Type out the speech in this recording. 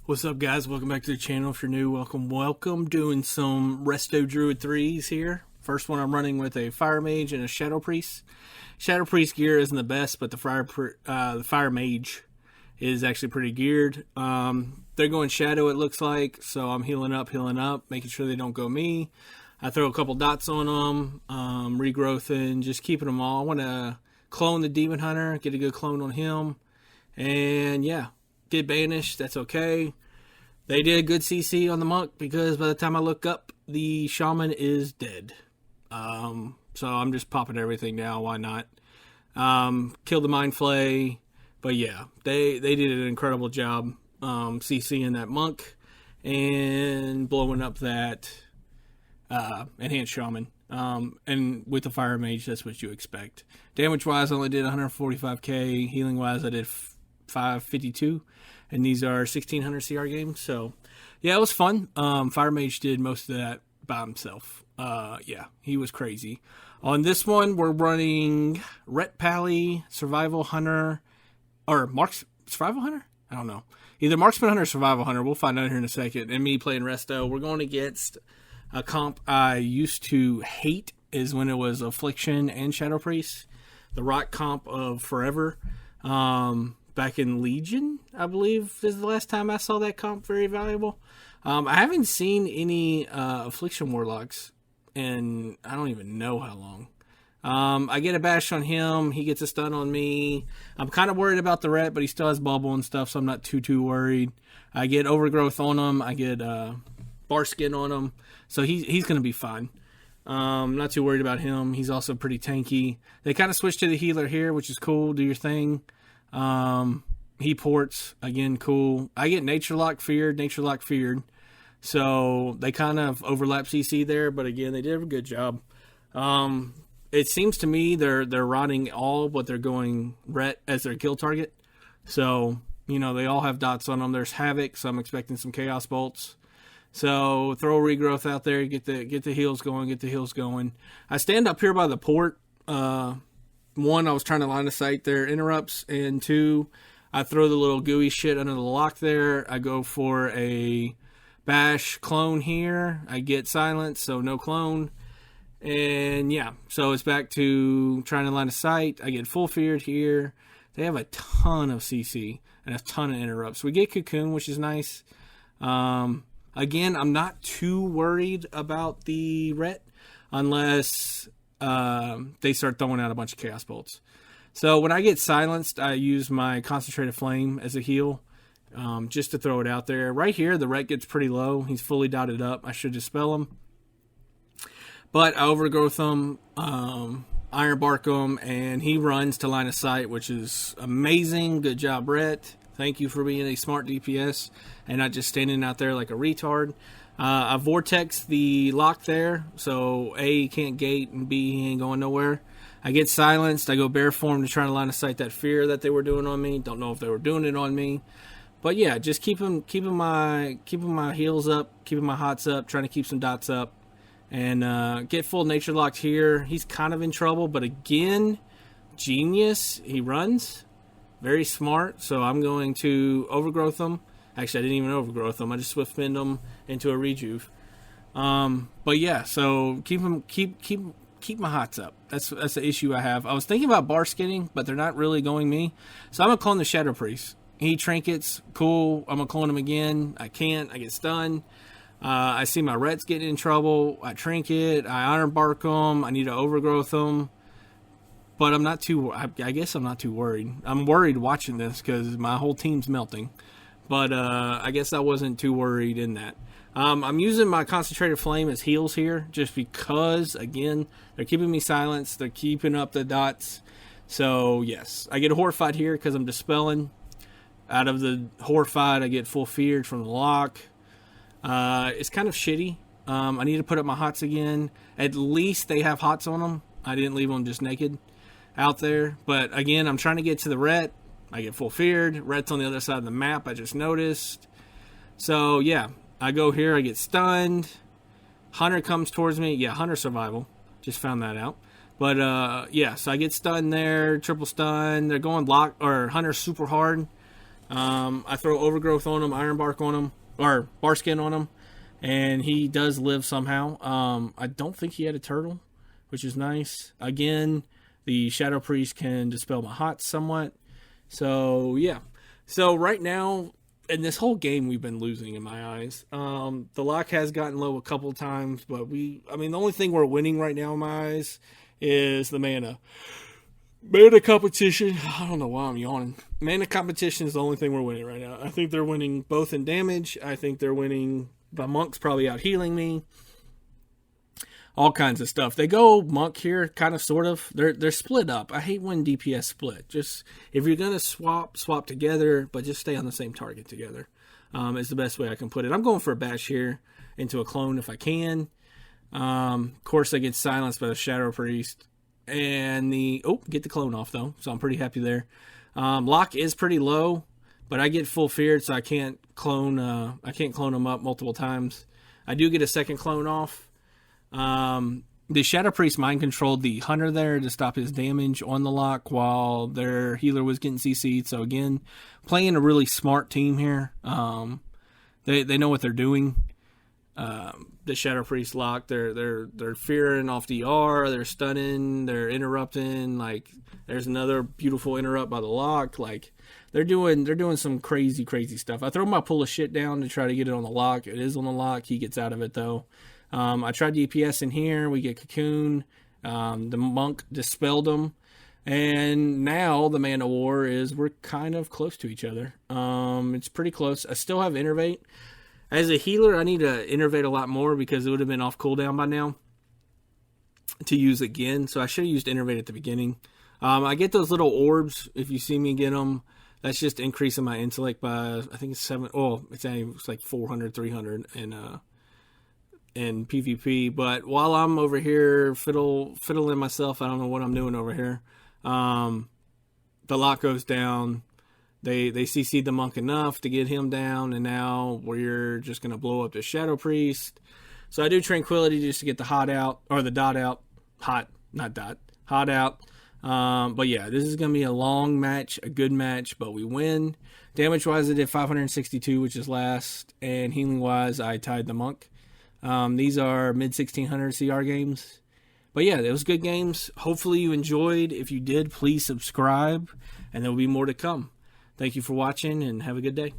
What's up, guys? Welcome back to the channel. If you're new, welcome. Doing some Resto Druid 3's here. First one I'm running with a Fire Mage and a Shadow Priest. Shadow Priest gear isn't the best, but the Fire Mage is actually pretty geared. They're going Shadow, it looks like, so I'm healing up, making sure they don't go me. I throw a couple dots on them, regrowthing, just keeping them all. I want to clone the Demon Hunter, get a good clone on him, and yeah. Get banished, that's okay. They did a good CC on the monk because by the time I look up, the shaman is dead. So I'm just popping everything now, why not? Killed the mind flay, but yeah, they did an incredible job CCing that monk and blowing up that enhanced shaman. And with the fire mage, that's what you expect. Damage wise, I only did 145k. Healing wise, I did 552, and these are 1600 CR games, so yeah, it was fun. Fire Mage did most of that by himself. Yeah, he was crazy. On this one, we're running Ret Pally, Survival Hunter, or Survival Hunter? I don't know. Either Marksman Hunter or Survival Hunter. We'll find out here in a second. And me playing Resto. We're going against a comp I used to hate, is when it was Affliction and Shadow Priest. The rock comp of forever. Back in Legion, I believe, is the last time I saw that comp very valuable. I haven't seen any Affliction Warlocks in I don't even know how long. I get a bash on him. He gets a stun on me. I'm kind of worried about the ret, but he still has bubble and stuff, so I'm not too worried. I get overgrowth on him. I get bar skin on him, so he's going to be fine. Not too worried about him. He's also pretty tanky. They kind of switched to the healer here, which is cool. Do your thing. He ports, again, cool. I get Nature Lock feared. So they kind of overlap CC there, but again, they did a good job. It seems to me they're rotting all, but they're going ret as their kill target. So, you know, they all have dots on them. There's Havoc, so I'm expecting some Chaos Bolts. So throw a regrowth out there, get the heals going, I stand up here by the port. One, I was trying to line of sight their interrupts, and two, I throw the little gooey shit under the lock there. I go for a bash clone here. I get silence, so no clone. And yeah, so it's back to trying to line of sight. I get full feared here. They have a ton of CC and a ton of interrupts. We get Cocoon, which is nice. Again, I'm not too worried about the ret unless they start throwing out a bunch of Chaos Bolts. So when I get silenced, I use my Concentrated Flame as a heal, just to throw it out there. Right here, the ret gets pretty low. He's fully dotted up. I should dispel him. But I overgrowth him, Iron Bark him, and he runs to line of sight, which is amazing. Good job, Ret. Thank you for being a smart DPS and not just standing out there like a retard. I vortex the lock there, so A, he can't gate, and B, he ain't going nowhere. I get silenced. I go bear form to try to line of sight that fear that they were doing on me. Don't know if they were doing it on me, but yeah, just keeping my heals up, keeping my hots up, trying to keep some dots up, and get full nature locked here. He's kind of in trouble, but again, genius. He runs very smart, so I'm going to overgrowth him. Actually, I didn't even overgrowth them. I just swift pinned them into a rejuve. But yeah, so keep my hots up. That's the issue I have. I was thinking about bar skinning, but they're not really going me. So I'm gonna clone the Shadow Priest. He trinkets, cool. I'm gonna clone him again. I can't. I get stunned. I see my rets getting in trouble. I trinket. I iron bark them. I need to overgrowth them. But I'm not too. I guess I'm not too worried. I'm worried watching this because my whole team's melting. But I guess I wasn't too worried in that. I'm using my Concentrated Flame as heals here just because, again, they're keeping me silenced. They're keeping up the dots. So, yes. I get horrified here because I'm dispelling. Out of the horrified, I get full feared from the lock. It's kind of shitty. I need to put up my hots again. At least they have hots on them. I didn't leave them just naked out there. But, again, I'm trying to get to the ret. I get full feared. Ret's on the other side of the map, I just noticed. So, yeah. I go here. I get stunned. Hunter comes towards me. Yeah, Hunter survival. Just found that out. But, yeah. So, I get stunned there. Triple stun. They're going lock or Hunter super hard. I throw Overgrowth on him, Iron Bark on him, or Barskin on him, and he does live somehow. I don't think he had a turtle, which is nice. Again, the Shadow Priest can dispel my hots somewhat. So, yeah. So, right now, in this whole game, we've been losing in my eyes. The lock has gotten low a couple times, but the only thing we're winning right now in my eyes is the mana. Mana competition, I don't know why I'm yawning. Mana competition is the only thing we're winning right now. I think they're winning both in damage. I think they're winning, the monk's probably out healing me. All kinds of stuff. They go monk here, kind of, sort of. They're split up. I hate when DPS split. Just, if you're going to swap together, but just stay on the same target together. Is the best way I can put it. I'm going for a bash here into a clone if I can. Of course, I get silenced by the Shadow Priest. And get the clone off, though. So I'm pretty happy there. Lock is pretty low, but I get full feared, so I can't clone him up multiple times. I do get a second clone off. The Shadow Priest mind controlled the Hunter there to stop his damage on the lock while their healer was getting CC'd. So again, playing a really smart team here. They know what they're doing. The Shadow Priest lock, they're fearing off DR, they're stunning, they're interrupting. Like, there's another beautiful interrupt by the lock. Like, they're doing some crazy stuff. I throw my pull of shit down to try to get it on the lock. It is on the lock. He gets out of it though. I tried DPS in here. We get Cocoon. The monk dispelled him. And now the Man of War is, we're kind of close to each other. It's pretty close. I still have Innervate. As a healer, I need to Innervate a lot more because it would have been off cooldown by now to use again. So I should have used Innervate at the beginning. I get those little orbs if you see me get them. That's just increasing my intellect by, I think it's 7. Oh, it's like 400, 300 in PvP. But while I'm over here fiddling myself, I don't know what I'm doing over here. The lock goes down. They CC'd the monk enough to get him down, and now we're just going to blow up the Shadow Priest. So I do Tranquility just to get the hot out, or the dot out. Hot, not dot. Hot out. But yeah, this is going to be a long match, a good match, but we win. Damage-wise, I did 562, which is last, and healing-wise, I tied the monk. These are mid-1600 CR games. But yeah, it was good games. Hopefully you enjoyed. If you did, please subscribe, and there will be more to come. Thank you for watching, and have a good day.